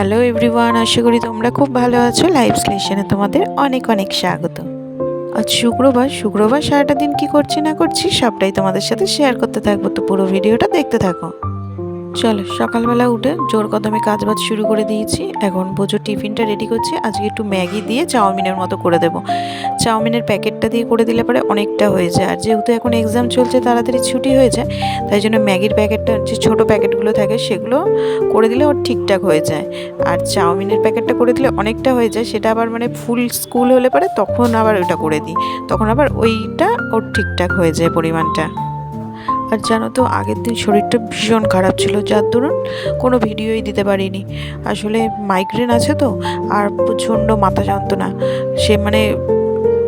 Hello everyone, আশা করি তোমরা খুব ভালো আছো। লাইভ স্টেশনে তোমাদের অনেক অনেক স্বাগত। আজ শুক্রবার সারাটা দিন কি করছি না করছি সবটাই তোমাদের সাথে শেয়ার করতে থাকবো, তো পুরো ভিডিওটা দেখতে থাকো। চলো, সকালবেলা উঠে জোর কদমে কাজবাজ শুরু করে দিয়েছি। এখন বোঝো টিফিনটা রেডি করছি। আজকে একটু ম্যাগি দিয়ে চাউমিনের মতো করে দেবো। চাউমিনের প্যাকেটটা দিয়ে করে দিলে পরে অনেকটা হয়ে যায়, আর যেহেতু এখন এক্সাম চলছে তাড়াতাড়ি ছুটি হয়ে যায়, তাই জন্য ম্যাগির প্যাকেটটা যে ছোটো প্যাকেটগুলো থাকে সেগুলো করে দিলে ওর ঠিকঠাক হয়ে যায়। আর চাউমিনের প্যাকেটটা করে দিলে অনেকটা হয়ে যায়, সেটা আবার মানে ফুল স্কুল হলে পরে তখন আবার ওইটা করে দিই, তখন আবার ওইটা ওর ঠিকঠাক হয়ে যায় পরিমাণটা। আর জানো তো, আগের দিন শরীরটা ভীষণ খারাপ ছিল, যার দরুন কোনো ভিডিওই দিতে পারিনি। আসলে মাইগ্রেন আছে তো, আর প্রচণ্ড মাথা যন্ত্রণা। সে মানে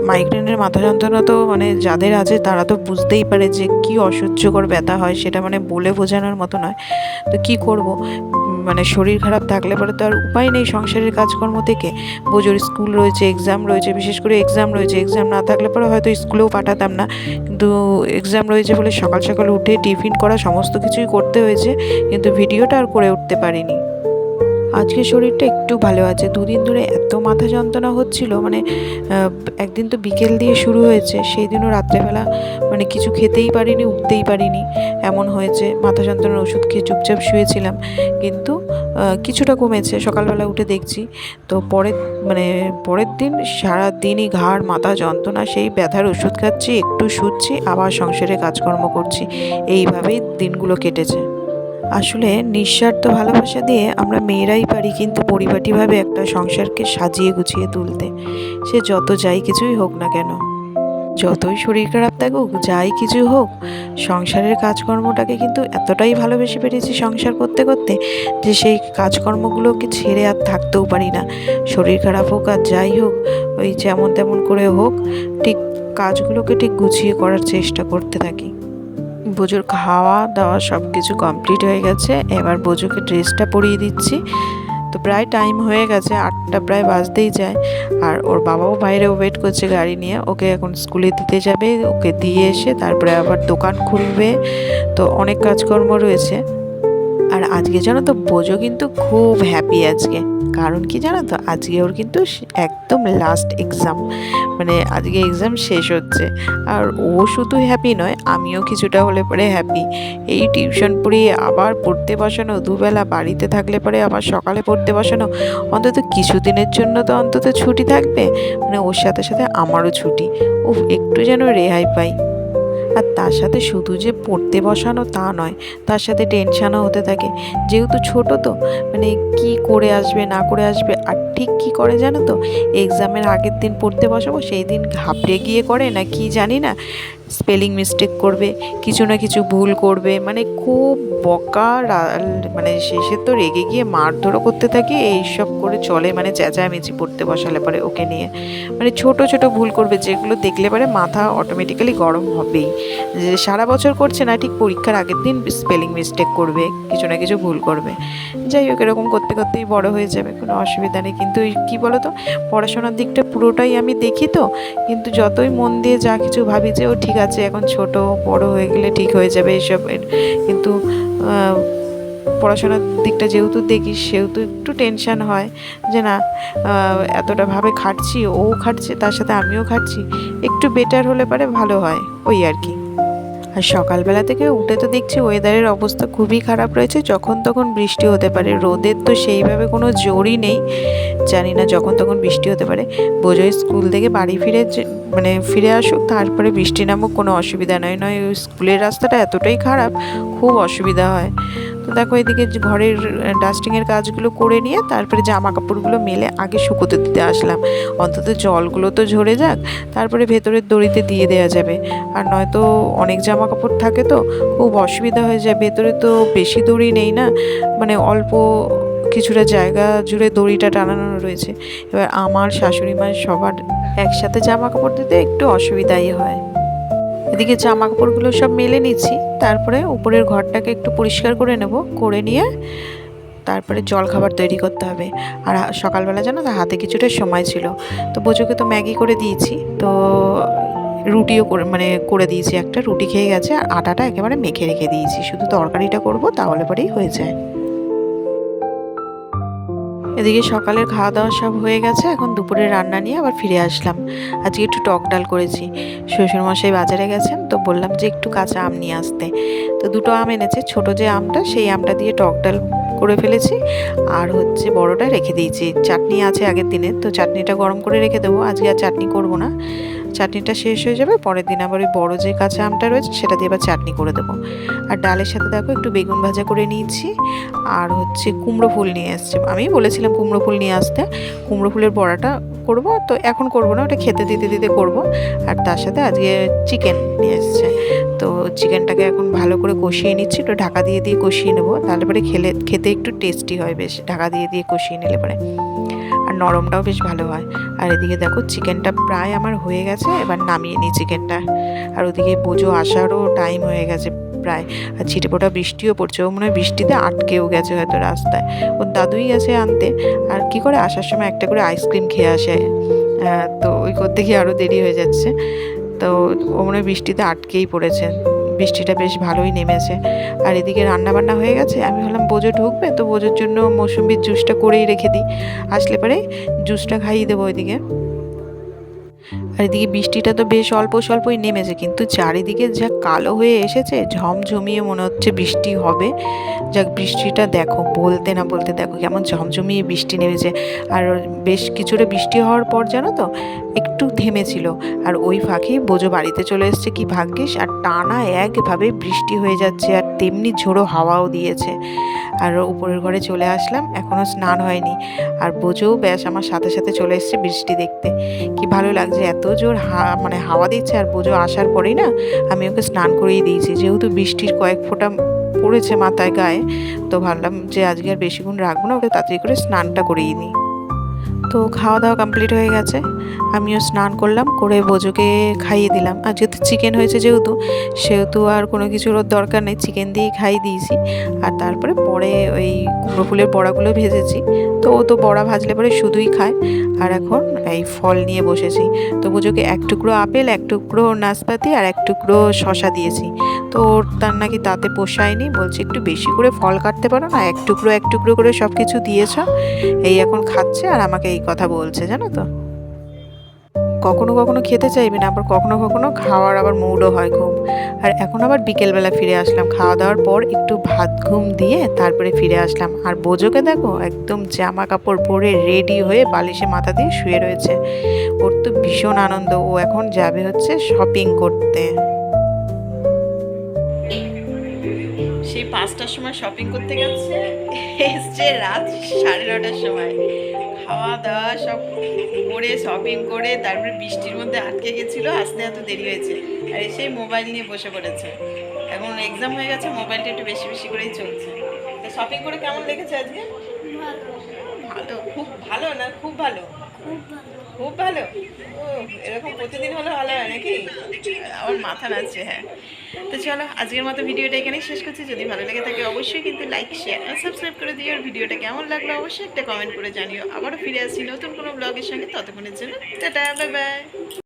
মাইগ্রেনের মাথা যন্ত্রণা তো মানে যাদের আছে তারা তো বুঝতেই পারে যে কি অসহ্যকর ব্যথা হয়, সেটা মানে বলে বোঝানোর মতো নয়। তো কি করব, মানে শরীর খারাপ থাকলে পরে তো আর উপায় নেই সংসারের কাজকর্ম থেকে। বোঝোর স্কুল রয়েছে, এক্সাম রয়েছে, বিশেষ করে এক্সাম রয়েছে। এক্সাম না থাকলে পরে হয়তো স্কুলেও পাঠাতাম না, কিন্তু এক্সাম রয়েছে বলে সকাল সকাল উঠে টিফিন করা সমস্ত কিছুই করতে হয়েছে, কিন্তু ভিডিওটা আর করে উঠতে পারিনি। আজকে শরীরটা একটু ভালো আছে। দুদিন ধরে এত মাথা যন্ত্রণা হচ্ছিল, মানে একদিন তো বিকেল দিয়ে শুরু হয়েছে, সেই দিনও রাত্রেবেলা মানে কিছু খেতেই পারিনি, উঠতেই পারিনি, এমন হয়েছে। মাথা যন্ত্রণার ওষুধ খেয়ে চুপচাপ শুয়েছিলাম, কিন্তু কিছুটা কমেছে। সকালবেলা উঠে দেখছি তো পরের দিন সারা দিনই ঘাড় মাথা যন্ত্রণা, সেই ব্যথার ওষুধ খাচ্ছি, একটু শুচ্ছি, আবার সংসারে কাজকর্ম করছি। এইভাবেই দিনগুলো কেটেছে। আসলে নিঃস্বার্থ ভালোবাসা দিয়ে আমরা মেয়েরাই পারি কিন্তু পরিপাটিভাবে একটা সংসারকে সাজিয়ে গুছিয়ে তুলতে। সে যত যাই কিছুই হোক না কেন, যতই শরীর খারাপ থাকুক, যাই কিছু হোক, সংসারের কাজকর্মটাকে কিন্তু এতটাই ভালোবেসে পেরেছি সংসার করতে করতে, যে সেই কাজকর্মগুলোকে ছেড়ে আর থাকতেও পারি না। শরীর খারাপ হোক আর যাই হোক, ওই যেমন তেমন করে হোক, ঠিক কাজগুলোকে ঠিক গুছিয়ে করার চেষ্টা করতে থাকি। বোঝোর খাওয়া দাওয়া সব কিছু কমপ্লিট হয়ে গেছে, এবার বোঝোকে ড্রেসটা পরিয়ে দিচ্ছি। তো প্রায় টাইম হয়ে গেছে, 8টা প্রায় বাজতেই যায়। আর ওর বাবাও বাইরে ওয়েট করছে গাড়ি নিয়ে, ওকে এখন স্কুলে দিতে যাবে। ওকে দিয়ে এসে তারপরে আবার দোকান খুলবে, তো অনেক কাজকর্ম রয়েছে। আর আজকে জানো তো, বোঝো কিন্তু খুব হ্যাপি আজকে। কারণ কি জানো তো, আজকে ওর কিন্তু একদম লাস্ট এক্সাম, মানে আজকে এক্সাম শেষ হচ্ছে। আর ও শুধু হ্যাপি নয়, আমিও কিছুটা হলে পরে হ্যাপি। এই টিউশন পড়িয়ে আবার পড়তে বসানো, দুবেলা বাড়িতে থাকলে পরে আবার সকালে পড়তে বসানো, অন্তত কিছুদিনের জন্য তো অন্তত ছুটি থাকবে, মানে ওর সাথে সাথে আমারও ছুটি। একটু যেন রেহাই পাই। আর তার সাথে শুধু যে পড়তে বসানো তা নয়, তার সাথে টেনশানও হতে থাকে, যেহেতু ছোট তো, মানে কি করে আসবে না করে আসবে। আর ঠিক কী করে জানো তো, এক্সামের আগের দিন পড়তে বসাবো, সেই দিন ঘাবড়ে গিয়ে করে না কি জানি না, স্পেলিং মিস্টেক করবে, কিছু না কিছু ভুল করবে, মানে খুব বকা। মানে শেষে তো রেগে গিয়ে মারধরও করতে থাকি, এইসব করে চলে, মানে চেঁচামেচি পড়তে বসালে পরে ওকে নিয়ে। মানে ছোট ছোট ভুল করবে, যেগুলো দেখলে পরে মাথা অটোমেটিক্যালি গরম হবেই, যে সারা বছর করছে না, ঠিক পরীক্ষার আগের দিন স্পেলিং মিস্টেক করবে, কিছু না কিছু ভুল করবে। যাই হোক, এরকম করতে করতেই বড় হয়ে যাবে, কোনো অসুবিধা নেই। কিন্তু কী বলো তো, পড়াশোনার দিকটা পুরোটাই আমি দেখি তো, কিন্তু যতই মন দিয়ে যা কিছু ভাবি যে ও ঠিক আছে, এখন ছোট, বড় হয়ে গেলে ঠিক হয়ে যাবে এইসব, কিন্তু পড়াশোনার দিকটা যেহেতু দেখি, সেহেতু একটু টেনশান হয় যে না, এতটা ভাবে খাটছি, ও খাটছে, তার সাথে আমিও খাটছি, একটু বেটার হলে পারে ভালো হয়, ওই আর কি। আর সকালবেলা থেকে উঠে তো দেখছি ওয়েদারের অবস্থা খুবই খারাপ রয়েছে, যখন তখন বৃষ্টি হতে পারে। রোদের তো সেইভাবে কোনো জোরই নেই, জানি না যখন তখন বৃষ্টি হতে পারে। বোঝোই স্কুল থেকে বাড়ি মানে ফিরে আসুক, তারপরে বৃষ্টি নামুক, কোনো অসুবিধা নয়। ওই স্কুলের রাস্তাটা এতটাই খারাপ, খুব অসুবিধা হয়। তো দেখো, এদিকে ঘরের ডাস্টিংয়ের কাজগুলো করে নিয়ে তারপরে জামা কাপড়গুলো মেলে আগে শুকোতে দিতে আসলাম। অন্তত জলগুলো তো ঝরে যাক, তারপরে ভেতরের দড়িতে দিয়ে দেওয়া যাবে। আর নয়তো অনেক জামা কাপড় থাকে তো খুব অসুবিধা হয়ে যায়। ভেতরে তো বেশি দড়ি নেই না, মানে অল্প কিছুটা জায়গা জুড়ে দড়িটা টানানো রয়েছে। এবার আমার শাশুড়ি মায়ের সবার একসাথে জামা কাপড় দিতে একটু অসুবিধাই হয়। এদিকে জামা কাপড়গুলো সব মেলে নিচ্ছি, তারপরে উপরের ঘরটাকে একটু পরিষ্কার করে নেব, করে নিয়ে তারপরে জল খাবার তৈরি করতে হবে। আর সকালবেলা জানো তো, হাতে কিছুটা সময় ছিল, তো বোঝোকে তো ম্যাগি করে দিয়েছি, তো রুটিও করে দিয়েছি। একটা রুটি খেয়ে গেছে, আর আটাটা একেবারে মেখে রেখে দিয়েছি, শুধু তরকারিটা করব, তাহলে পরেই হয়ে যায়। এদিকে সকালের খাওয়া দাওয়া সব হয়ে গেছে, এখন দুপুরে রান্না নিয়ে আবার ফিরে আসলাম। আজকে একটু টক ডাল করেছি। শ্বশুরমশাই বাজারে গেছেন, তো বললাম যে একটু কাঁচা আম নিয়ে আসতে। তো দুটো আম এনেছে, ছোট যে আমটা সেই আমটা দিয়ে টক ডাল করে ফেলেছি। আর হচ্ছে বড়টা রেখে দিয়েছি, চাটনি আছে আগের দিনে, তো চাটনিটা গরম করে রেখে দেবো। আজকে আর চাটনি করব না, চাটনিটা শেষ হয়ে যাবে, পরের দিন আবার ওই বড় যে কাঁচা আমটা রয়েছে সেটা দিয়ে আবার চাটনি করে দেবো। আর ডালের সাথে দেখো একটু বেগুন ভাজা করে নিয়েছি, আর হচ্ছে কুমড়ো ফুল নিয়ে এসছে। আমি বলেছিলাম কুমড়ো ফুল নিয়ে আসতে, কুমড়ো ফুলের বড়াটা করব, তো এখন করব না, ওটা খেতে দিতে দিতে করব। আর তার সাথে আজকে চিকেন নিয়ে এসছে, তো চিকেনটাকে এখন ভালো করে কষিয়ে নিচ্ছি, একটু ঢাকা দিয়ে দিয়ে কষিয়ে নেবো, তাহলে পরে খেতে একটু টেস্টি হয় বেশ, ঢাকা দিয়ে দিয়ে কষিয়ে নিলে পরে, আর নরমটাও বেশ ভালো হয়। আর এদিকে দেখো চিকেনটা প্রায় আমার হয়ে গেছে, এবার নামিয়ে নিই চিকেনটা। আর ওদিকে বোঝো আসারও টাইম হয়ে গেছে প্রায়, আর ছিটেফোঁটা বৃষ্টিও পড়ছে, ও মনে হয় বৃষ্টিতে আটকেও গেছে হয়তো রাস্তায়। ওর দাদুই গেছে আনতে, আর কি করে আসার সময় একটা করে আইসক্রিম খেয়ে আসে, তো ওই করতে গিয়ে আরও দেরি হয়ে যাচ্ছে। তো ও মনে হয় বৃষ্টিতে আটকেই পড়েছে, বৃষ্টিটা বেশ ভালোই নেমেছে। আর এদিকে রান্নাবান্না হয়ে গেছে, আমি ভাবলাম বোঝো ঢুকবে, তো বোঝোর জন্য মৌসুম্বির জুসটা করেই রেখে দিই, আসলে পরে জুসটা খাইয়ে দেবো ওইদিকে। আর এদিকে বৃষ্টিটা তো বেশ অল্প স্বল্পই নেমেছে, কিন্তু চারিদিকে যা কালো হয়ে এসেছে, ঝমঝমিয়ে মনে হচ্ছে বৃষ্টি হবে। যাক, বৃষ্টিটা দেখো, বলতে না বলতে দেখো কেমন ঝমঝমিয়ে বৃষ্টি নেমেছে। আর বেশ কিছুটা বৃষ্টি হওয়ার পর জানো তো একটু থেমেছিল, আর ওই ফাঁকে বোঝো বাড়িতে চলে এসছে, কি ভাগ্যিস। আর টানা একভাবে বৃষ্টি হয়ে যাচ্ছে, আর তেমনি ঝোড়ো হাওয়াও দিয়েছে। আর উপরের ঘরে চলে আসলাম, এখনও স্নান হয়নি। আর বোঝো ব্যাস আমার সাথে সাথে চলে এসছে বৃষ্টি দেখতে, কি ভালো লাগছে, এত জোর মানে হাওয়া দিচ্ছে। আর বোঝো আসার পরেই না আমি ওকে স্নান করিয়ে দিয়েছি, যেহেতু বৃষ্টির কয়েক ফোঁটা পড়েছে মাথায় গায়ে, তো ভাবলাম যে আজকে আর বেশিক্ষণ রাখবো না, ওকে তাড়াতাড়ি করে স্নানটা করিয়ে নিই। তো খাওয়া দাওয়া কমপ্লিট হয়ে গেছে, আমিও স্নান করলাম, করে বোঝোকে খাইয়ে দিলাম। আর যেহেতু চিকেন হয়েছে সেহেতু আর কোনো কিছুর ওর দরকার নেই, চিকেন দিয়েই খাইয়ে দিয়েছি। আর তারপরে ওই কুমড়ো ফুলের বড়াগুলো ভেজেছি, তো ও তো বড়া ভাজলে পরে শুধুই খায়। আর এখন এই ফল নিয়ে বসেছি, তো বোঝোকে এক টুকরো আপেল, এক টুকরো নাশপাতি আর এক টুকরো শশা দিয়েছি। তো ওর তার নাকি তাতে পোষায়নি, বলছে একটু বেশি করে ফল কাটতে পারো না, এক টুকরো করে সব কিছু দিয়েছ। এই এখন খাচ্ছে আর আমাকে এই কথা বলছে, জানো তো। কখনো কখনো খেতে চাইবে না, আবার কখনো কখনো খাওয়ার আবার মুডও হয় খুব। আর এখন আবার বিকেলবেলা ফিরে আসলাম, খাওয়া দাওয়ার পর একটু ভাত ঘুম দিয়ে তারপরে ফিরে আসলাম। আর বোঝোকে দেখো একদম জামা কাপড় পরে রেডি হয়ে বালিশে মাথা দিয়ে শুয়ে রয়েছে, ওর তো ভীষণ আনন্দ। ও এখন যাবে হচ্ছে শপিং করতে। সেই 5টার সময় শপিং করতে গেছে, এসছে রাত 9:30টার সময়। খাওয়া দাওয়া সব করে শপিং করে তারপরে বৃষ্টির মধ্যে আটকে গেছিলো, আসতে এত দেরি হয়েছে। আর এসেই মোবাইল নিয়ে বসে পড়েছে, এখন এক্সাম হয়ে গেছে, মোবাইলটা একটু বেশি বেশি করেই চলছে। তো শপিং করে কেমন লেগেছে আজকে? ভালো, খুব ভালো না খুব ভালো? খুব ভালো। ও, এরকম প্রতিদিন হলে ভালো হয় নাকি? আমার মাথা নাচছে। হ্যাঁ, তো চলো আজকের মতো ভিডিওটা এখানেই শেষ করছি। যদি ভালো লেগে থাকে অবশ্যই কিন্তু লাইক, শেয়ার আর সাবস্ক্রাইব করে দিও। আর ভিডিওটা কেমন লাগলো অবশ্যই একটা কমেন্ট করে জানিও। আবারও ফিরে আসছি নতুন কোনো ব্লগের সঙ্গে, ততক্ষণের জন্য টাটা, বাই বাই।